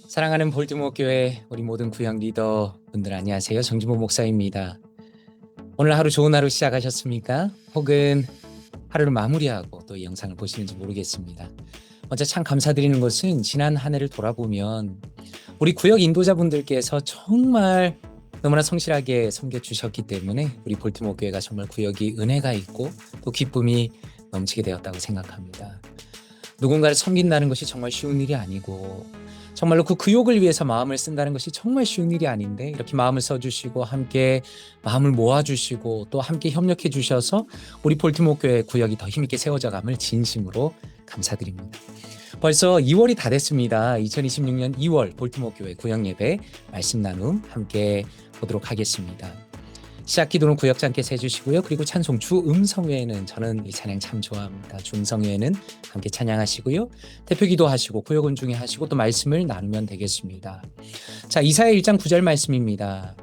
사랑하는 볼티모어 교회 우리 모든 구역 리더 분들 안녕하세요. 정진모 목사입니다. 오늘 하루 좋은 하루 시작하셨습니까? 혹은 하루를 마무리하고 또 이 영상을 보시는지 모르겠습니다. 먼저 참 감사드리는 것은 지난 한 해를 돌아보면 우리 구역 인도자분들께서 정말 너무나 성실하게 섬겨주셨기 때문에 우리 볼티모어 교회가 정말 구역이 은혜가 있고 또 기쁨이 넘치게 되었다고 생각합니다. 누군가를 섬긴다는 것이 정말 쉬운 일이 아니고 정말로 그 구역을 위해서 마음을 쓴다는 것이 정말 쉬운 일이 아닌데 이렇게 마음을 써주시고 함께 마음을 모아주시고 또 함께 협력해 주셔서 우리 볼티모어 교회 구역이 더 힘있게 세워져감을 진심으로 감사드립니다. 벌써 2월이 다 됐습니다. 2026년 2월 볼티모어 교회 구역 예배 말씀 나눔 함께 보도록 하겠습니다. 시작 기도는 구역장께서 해주시고요. 그리고 찬송 주 음성 외에는 저는 이 찬양 참 좋아합니다. 주 음성 외에는 함께 찬양하시고요. 대표 기도하시고 구역 은중에 하시고 또 말씀을 나누면 되겠습니다. 자, 이사야 1장 9절 말씀입니다.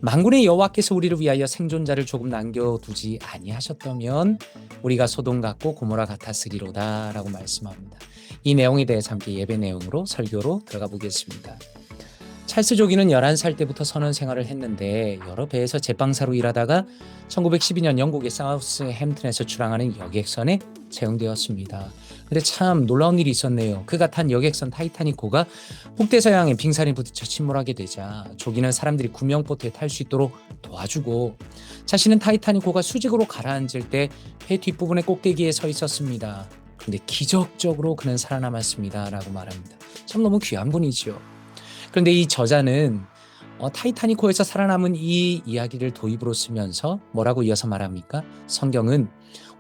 만군의 여호와께서 우리를 위하여 생존자를 조금 남겨두지 아니하셨다면 우리가 소돔 같고 고모라 같았으리로다 라고 말씀합니다. 이 내용에 대해서 함께 예배 내용으로 설교로 들어가 보겠습니다. 찰스 조기는 11살 때부터 선원 생활을 했는데 여러 배에서 제빵사로 일하다가 1912년 영국의 사우스햄튼에서 출항하는 여객선에 채용되었습니다. 근데 참 놀라운 일이 있었네요. 그가 탄 여객선 타이타닉호가 북대서양에 빙산에 부딪혀 침몰하게 되자 조기는 사람들이 구명보트에 탈 수 있도록 도와주고 자신은 타이타닉호가 수직으로 가라앉을 때 배 뒷부분의 꼭대기에 서 있었습니다. 근데 기적적으로 그는 살아남았습니다 라고 말합니다. 참 너무 귀한 분이지요. 그런데 이 저자는 타이타닉호에서 살아남은 이 이야기를 도입으로 쓰면서 뭐라고 이어서 말합니까? 성경은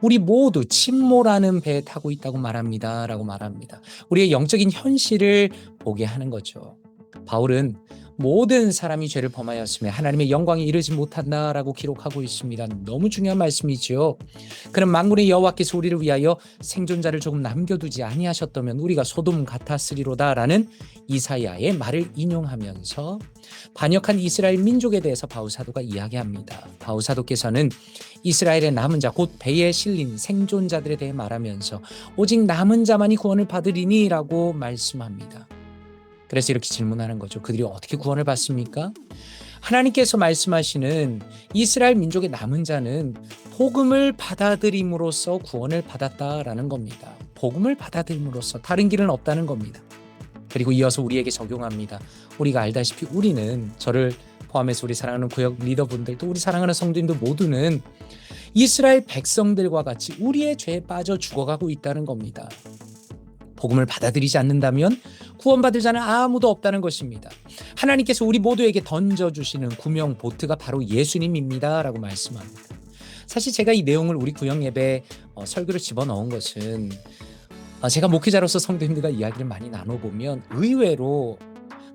우리 모두 침몰하는 배에 타고 있다고 말합니다 라고 말합니다. 우리의 영적인 현실을 보게 하는 거죠. 바울은 모든 사람이 죄를 범하였으며 하나님의 영광에 이르지 못한다라고 기록하고 있습니다. 너무 중요한 말씀이죠. 그는 만군의 여호와께서 우리를 위하여 생존자를 조금 남겨두지 아니하셨다면 우리가 소돔 같았으리로다라는 이사야의 말을 인용하면서 반역한 이스라엘 민족에 대해서 바울 사도가 이야기합니다. 바울 사도께서는 이스라엘의 남은 자 곧 배에 실린 생존자들에 대해 말하면서 오직 남은 자만이 구원을 받으리니 라고 말씀합니다. 그래서 이렇게 질문하는 거죠. 그들이 어떻게 구원을 받습니까? 하나님께서 말씀하시는 이스라엘 민족의 남은 자는 복음을 받아들임으로써 구원을 받았다라는 겁니다. 복음을 받아들임으로써 다른 길은 없다는 겁니다. 그리고 이어서 우리에게 적용합니다. 우리가 알다시피 우리는 저를 포함해서 우리 사랑하는 구역 리더분들 또 우리 사랑하는 성도님들 모두는 이스라엘 백성들과 같이 우리의 죄에 빠져 죽어가고 있다는 겁니다. 복음을 받아들이지 않는다면 구원받을 자는 아무도 없다는 것입니다. 하나님께서 우리 모두에게 던져주시는 구명 보트가 바로 예수님입니다 라고 말씀합니다. 사실 제가 이 내용을 우리 구역 예배 설교를 집어넣은 것은 제가 목회자로서 성도님들과 이야기를 많이 나눠보면 의외로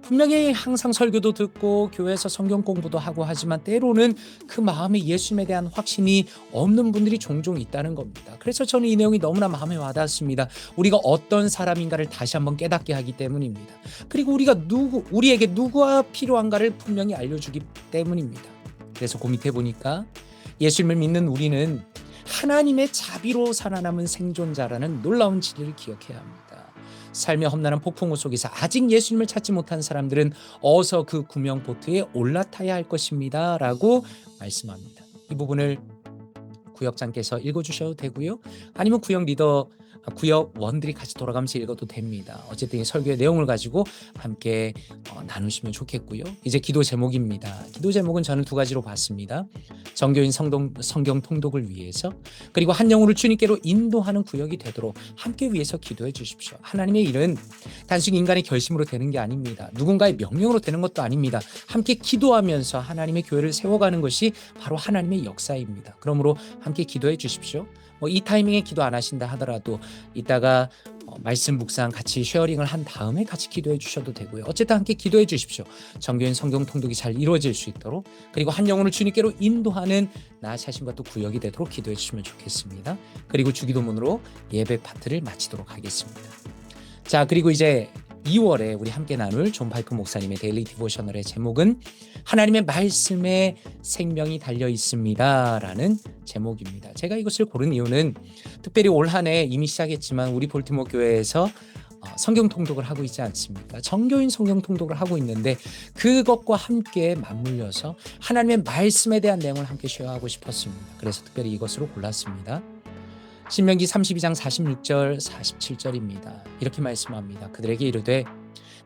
분명히 항상 설교도 듣고 교회에서 성경 공부도 하고 하지만 때로는 그 마음에 예수님에 대한 확신이 없는 분들이 종종 있다는 겁니다. 그래서 저는 이 내용이 너무나 마음에 와닿습니다. 우리가 어떤 사람인가를 다시 한번 깨닫게 하기 때문입니다. 그리고 우리에게 누구가 필요한가를 분명히 알려주기 때문입니다. 그래서 그 밑에 보니까 예수님을 믿는 우리는 하나님의 자비로 살아남은 생존자라는 놀라운 진리를 기억해야 합니다. 삶의 험난한 폭풍우 속에서 아직 예수님을 찾지 못한 사람들은 어서 그 구명 보트에 올라타야 할 것입니다 라고 말씀합니다. 이 부분을 구역장께서 읽어주셔도 되고요. 아니면 구역원들이 같이 돌아가면서 읽어도 됩니다. 어쨌든 이 설교의 내용을 가지고 함께 나누시면 좋겠고요. 이제 기도 제목입니다. 기도 제목은 저는 두 가지로 봤습니다. 정교인 성경 통독을 위해서 그리고 한 영혼을 주님께로 인도하는 구역이 되도록 함께 위해서 기도해 주십시오. 하나님의 일은 단순히 인간의 결심으로 되는 게 아닙니다. 누군가의 명령으로 되는 것도 아닙니다. 함께 기도하면서 하나님의 교회를 세워가는 것이 바로 하나님의 역사입니다. 그러므로 함께 기도해 주십시오. 이 타이밍에 기도 안 하신다 하더라도 이따가 말씀 묵상 같이 쉐어링을 한 다음에 같이 기도해 주셔도 되고요. 어쨌든 함께 기도해 주십시오. 정교인 성경 통독이 잘 이루어질 수 있도록 그리고 한 영혼을 주님께로 인도하는 나 자신과 또 구역이 되도록 기도해 주시면 좋겠습니다. 그리고 주기도문으로 예배 파트를 마치도록 하겠습니다. 자, 그리고 이제 2월에 우리 함께 나눌 존 파이프 목사님의 데일리 디보셔널의 제목은 하나님의 말씀에 생명이 달려 있습니다 라는 제목입니다. 제가 이것을 고른 이유는 특별히 올 한 해 이미 시작했지만 우리 볼티모어 교회에서 성경 통독을 하고 있지 않습니까? 정교인 성경 통독을 하고 있는데 그것과 함께 맞물려서 하나님의 말씀에 대한 내용을 함께 쉐어하고 싶었습니다. 그래서 특별히 이것으로 골랐습니다. 신명기 32장 46절 47절입니다. 이렇게 말씀합니다. 그들에게 이르되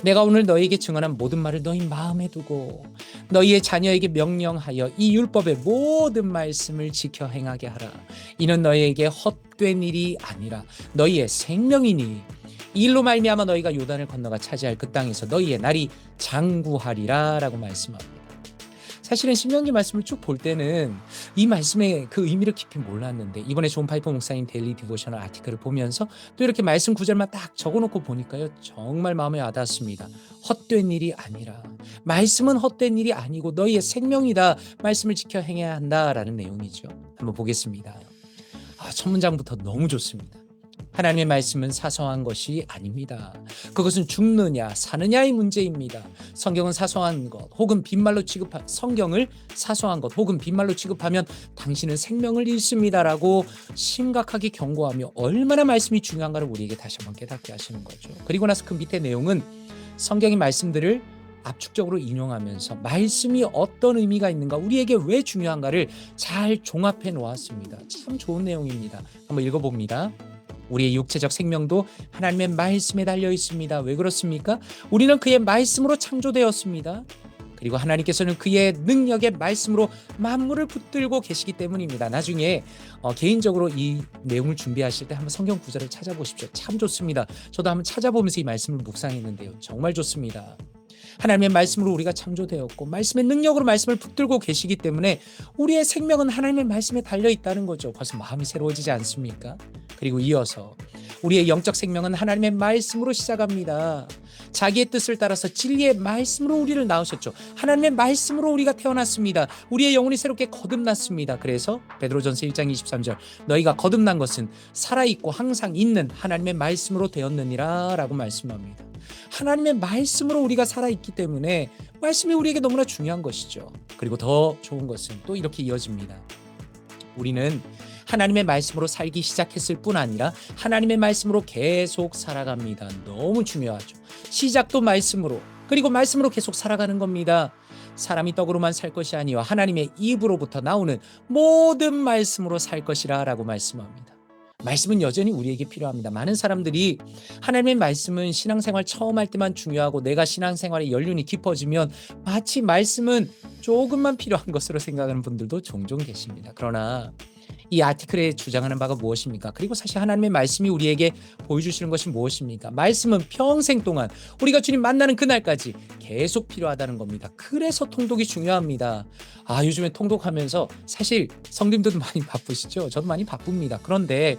내가 오늘 너희에게 증언한 모든 말을 너희 마음에 두고 너희의 자녀에게 명령하여 이 율법의 모든 말씀을 지켜 행하게 하라. 이는 너희에게 헛된 일이 아니라 너희의 생명이니 이 일로 말미암아 너희가 요단을 건너가 차지할 그 땅에서 너희의 날이 장구하리라 라고 말씀합니다. 사실은 신명기 말씀을 쭉 볼 때는 이 말씀의 그 의미를 깊이 몰랐는데 이번에 존 파이퍼 목사님 데일리 디보셔널 아티클을 보면서 또 이렇게 말씀 구절만 딱 적어놓고 보니까요 정말 마음에 와닿았습니다. 헛된 일이 아니라 말씀은 헛된 일이 아니고 너희의 생명이다. 말씀을 지켜 행해야 한다라는 내용이죠. 한번 보겠습니다. 첫 문장부터 너무 좋습니다. 하나님의 말씀은 사소한 것이 아닙니다. 그것은 죽느냐 사느냐의 문제입니다. 성경은 사소한 것 혹은 빈말로 성경을 사소한 것 혹은 빈말로 취급하면 당신은 생명을 잃습니다라고 심각하게 경고하며 얼마나 말씀이 중요한가를 우리에게 다시 한번 깨닫게 하시는 거죠. 그리고 나서 그 밑에 내용은 성경의 말씀들을 압축적으로 인용하면서 말씀이 어떤 의미가 있는가 우리에게 왜 중요한가를 잘 종합해 놓았습니다. 참 좋은 내용입니다. 한번 읽어봅니다. 우리의 육체적 생명도 하나님의 말씀에 달려 있습니다. 왜 그렇습니까? 우리는 그의 말씀으로 창조되었습니다. 그리고 하나님께서는 그의 능력의 말씀으로 만물을 붙들고 계시기 때문입니다. 나중에 개인적으로 이 내용을 준비하실 때 한번 성경 구절을 찾아보십시오. 참 좋습니다. 저도 한번 찾아보면서 이 말씀을 묵상했는데요. 정말 좋습니다. 하나님의 말씀으로 우리가 창조되었고 말씀의 능력으로 말씀을 붙들고 계시기 때문에 우리의 생명은 하나님의 말씀에 달려 있다는 거죠. 벌써 마음이 새로워지지 않습니까? 그리고 이어서 우리의 영적 생명은 하나님의 말씀으로 시작합니다. 자기의 뜻을 따라서 진리의 말씀으로 우리를 낳으셨죠. 하나님의 말씀으로 우리가 태어났습니다. 우리의 영혼이 새롭게 거듭났습니다. 그래서 베드로전서 1장 23절 너희가 거듭난 것은 살아있고 항상 있는 하나님의 말씀으로 되었느니라 라고 말씀합니다. 하나님의 말씀으로 우리가 살아있기 때문에 말씀이 우리에게 너무나 중요한 것이죠. 그리고 더 좋은 것은 또 이렇게 이어집니다. 우리는 하나님의 말씀으로 살기 시작했을 뿐 아니라 하나님의 말씀으로 계속 살아갑니다. 너무 중요하죠. 시작도 말씀으로 그리고 말씀으로 계속 살아가는 겁니다. 사람이 떡으로만 살 것이 아니라 하나님의 입으로부터 나오는 모든 말씀으로 살 것이라 라고 말씀합니다. 말씀은 여전히 우리에게 필요합니다. 많은 사람들이 하나님의 말씀은 신앙생활 처음 할 때만 중요하고 내가 신앙생활의 연륜이 깊어지면 마치 말씀은 조금만 필요한 것으로 생각하는 분들도 종종 계십니다. 그러나 이 아티클에 주장하는 바가 무엇입니까? 그리고 사실 하나님의 말씀이 우리에게 보여주시는 것이 무엇입니까? 말씀은 평생 동안 우리가 주님 만나는 그날까지 계속 필요하다는 겁니다. 그래서 통독이 중요합니다. 요즘에 통독하면서 사실 성도님들도 많이 바쁘시죠? 저도 많이 바쁩니다. 그런데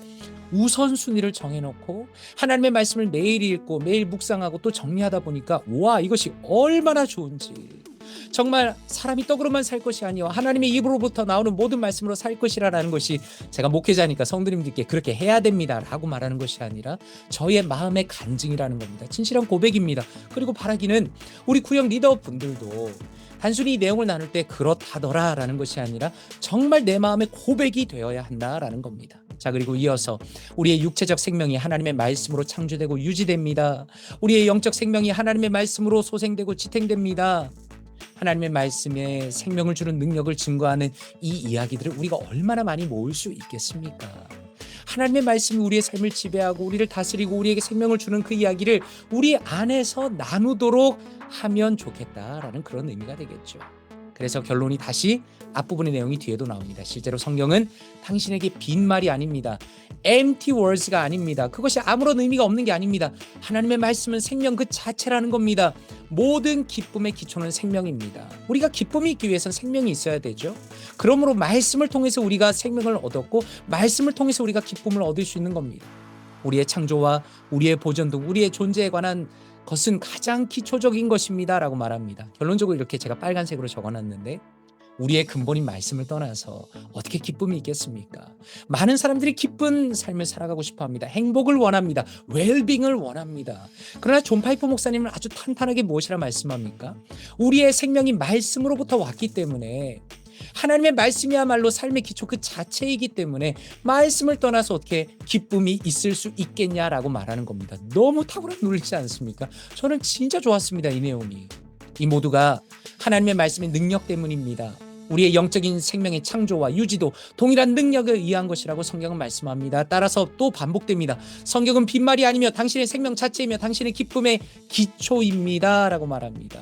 우선순위를 정해놓고 하나님의 말씀을 매일 읽고 매일 묵상하고 또 정리하다 보니까 와 이것이 얼마나 좋은지 정말 사람이 떡으로만 살 것이 아니요 하나님의 입으로부터 나오는 모든 말씀으로 살 것이라는 것이 제가 목회자니까 성도님들께 그렇게 해야 됩니다 라고 말하는 것이 아니라 저의 마음의 간증이라는 겁니다. 진실한 고백입니다. 그리고 바라기는 우리 구역 리더분들도 단순히 이 내용을 나눌 때 그렇다더라 라는 것이 아니라 정말 내 마음의 고백이 되어야 한다라는 겁니다. 자, 그리고 이어서 우리의 육체적 생명이 하나님의 말씀으로 창조되고 유지됩니다. 우리의 영적 생명이 하나님의 말씀으로 소생되고 지탱됩니다. 하나님의 말씀에 생명을 주는 능력을 증거하는 이 이야기들을 우리가 얼마나 많이 모을 수 있겠습니까? 하나님의 말씀이 우리의 삶을 지배하고 우리를 다스리고 우리에게 생명을 주는 그 이야기를 우리 안에서 나누도록 하면 좋겠다라는 그런 의미가 되겠죠. 그래서 결론이 다시 앞부분의 내용이 뒤에도 나옵니다. 실제로 성경은 당신에게 빈말이 아닙니다. empty words가 아닙니다. 그것이 아무런 의미가 없는 게 아닙니다. 하나님의 말씀은 생명 그 자체라는 겁니다. 모든 기쁨의 기초는 생명입니다. 우리가 기쁨이 있기 위해서는 생명이 있어야 되죠. 그러므로 말씀을 통해서 우리가 생명을 얻었고 말씀을 통해서 우리가 기쁨을 얻을 수 있는 겁니다. 우리의 창조와 우리의 보존 등 우리의 존재에 관한 것은 가장 기초적인 것입니다 라고 말합니다. 결론적으로 이렇게 제가 빨간색으로 적어놨는데 우리의 근본인 말씀을 떠나서 어떻게 기쁨이 있겠습니까? 많은 사람들이 기쁜 삶을 살아가고 싶어합니다. 행복을 원합니다. 웰빙을 원합니다. 그러나 존 파이퍼 목사님은 아주 탄탄하게 무엇이라 말씀합니까? 우리의 생명이 말씀으로부터 왔기 때문에 하나님의 말씀이야말로 삶의 기초 그 자체이기 때문에 말씀을 떠나서 어떻게 기쁨이 있을 수 있겠냐라고 말하는 겁니다. 너무 탁월한 논리지 않습니까? 저는 진짜 좋았습니다. 이 내용이. 이 모두가 하나님의 말씀의 능력 때문입니다. 우리의 영적인 생명의 창조와 유지도 동일한 능력에 의한 것이라고 성경은 말씀합니다. 따라서 또 반복됩니다. 성경은 빈말이 아니며 당신의 생명 자체이며 당신의 기쁨의 기초입니다 라고 말합니다.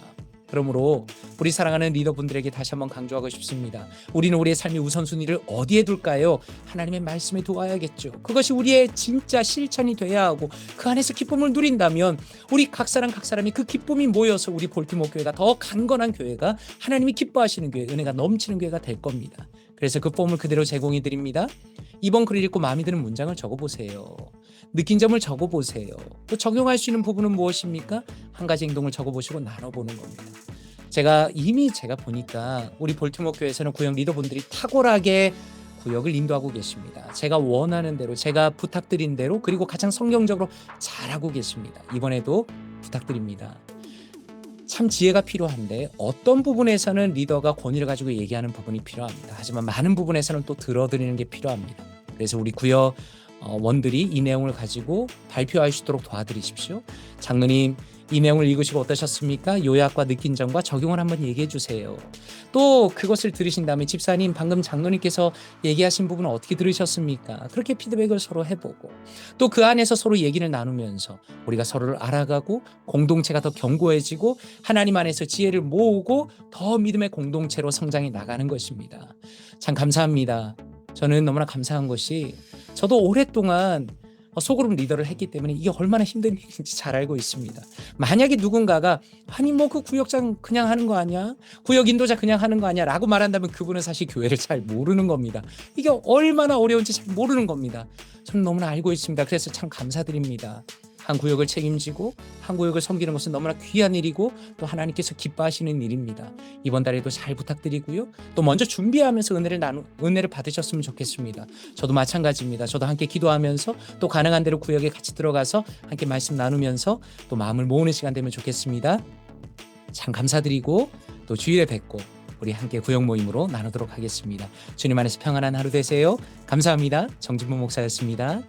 그러므로 우리 사랑하는 리더분들에게 다시 한번 강조하고 싶습니다. 우리는 우리의 삶의 우선순위를 어디에 둘까요? 하나님의 말씀에 두어야겠죠. 그것이 우리의 진짜 실천이 돼야 하고 그 안에서 기쁨을 누린다면 우리 각 사람이 그 기쁨이 모여서 우리 볼티모어 교회가 더 강건한 교회가 하나님이 기뻐하시는 교회, 은혜가 넘치는 교회가 될 겁니다. 그래서 그 폼을 그대로 제공해 드립니다. 이번 글을 읽고 마음에 드는 문장을 적어보세요. 느낀 점을 적어보세요. 또 적용할 수 있는 부분은 무엇입니까? 한 가지 행동을 적어보시고 나눠보는 겁니다. 제가 보니까 우리 볼티모어 교회에서는 구역 리더분들이 탁월하게 구역을 인도하고 계십니다. 제가 원하는 대로, 제가 부탁드린 대로, 그리고 가장 성경적으로 잘하고 계십니다. 이번에도 부탁드립니다. 참 지혜가 필요한데 어떤 부분에서는 리더가 권위를 가지고 얘기하는 부분이 필요합니다. 하지만 많은 부분에서는 또 들어드리는 게 필요합니다. 그래서 우리 구역 원들이 이 내용을 가지고 발표할 수 있도록 도와드리십시오. 장로님, 이 내용을 읽으시고 어떠셨습니까? 요약과 느낀 점과 적용을 한번 얘기해 주세요. 또 그것을 들으신 다음에 집사님, 방금 장로님께서 얘기하신 부분은 어떻게 들으셨습니까? 그렇게 피드백을 서로 해보고 또 그 안에서 서로 얘기를 나누면서 우리가 서로를 알아가고 공동체가 더 견고해지고 하나님 안에서 지혜를 모으고 더 믿음의 공동체로 성장해 나가는 것입니다. 참 감사합니다. 저는 너무나 감사한 것이 저도 오랫동안 소그룹 리더를 했기 때문에 이게 얼마나 힘든 일인지 잘 알고 있습니다. 만약에 누군가가 아니 뭐 그 구역장 그냥 하는 거 아니야? 구역 인도자 그냥 하는 거 아니야? 라고 말한다면 그분은 사실 교회를 잘 모르는 겁니다. 이게 얼마나 어려운지 잘 모르는 겁니다. 저는 너무나 알고 있습니다. 그래서 참 감사드립니다. 한 구역을 책임지고 한 구역을 섬기는 것은 너무나 귀한 일이고 또 하나님께서 기뻐하시는 일입니다. 이번 달에도 잘 부탁드리고요. 또 먼저 준비하면서 은혜를 받으셨으면 좋겠습니다. 저도 마찬가지입니다. 저도 함께 기도하면서 또 가능한 대로 구역에 같이 들어가서 함께 말씀 나누면서 또 마음을 모으는 시간 되면 좋겠습니다. 참 감사드리고 또 주일에 뵙고 우리 함께 구역 모임으로 나누도록 하겠습니다. 주님 안에서 평안한 하루 되세요. 감사합니다. 정진무 목사였습니다.